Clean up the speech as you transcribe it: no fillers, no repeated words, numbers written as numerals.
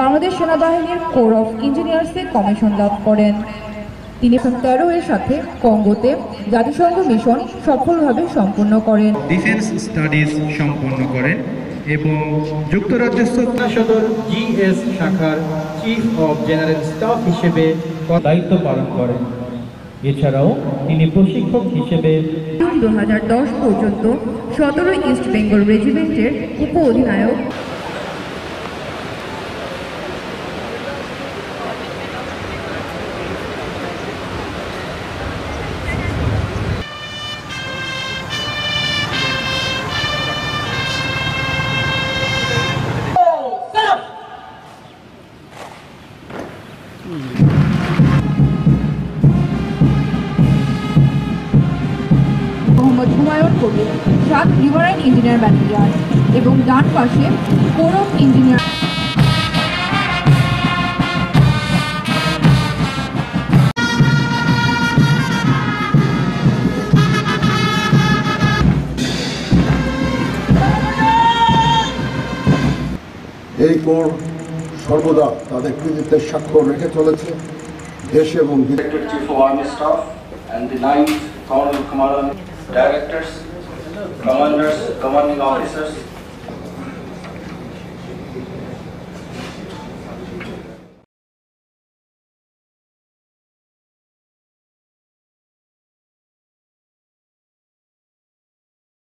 বাংলাদেশ সেনাবাহিনীর core of ইঞ্জিনিয়ার্সে commission লাভ করেন। তিনি 13 এর সাথে কঙ্গোতে জাতিসংঘ মিশন সফলভাবে সম্পন্ন করেন। ডিফেন্স স্টাডিজ সম্পন্ন করেন এবং যুক্তরাজ্য সদর জিএস শাখার চিফ অফ জেনারেল স্টাফ হিসেবে দায়িত্ব পালন করেন। এছাড়াও তিনি প্রশিক্ষক হিসেবে 2010 পর্যন্ত 17 ইস্ট বেঙ্গল রেজিমেন্টের উপ অধিনায়ক। Mohammad Humayun Kabir 7 riverine engineer battalion এবং ডান পাশে কোর অফ ইঞ্জিনিয়ার। এই কোর সর্বদা তাদের কৃতিত্বের স্বাক্ষর রেখে চলেছে দেশ এবং Chief of Army Staff and the 9th Colonel Commandant, Directors, Commanders, Commanding Officers,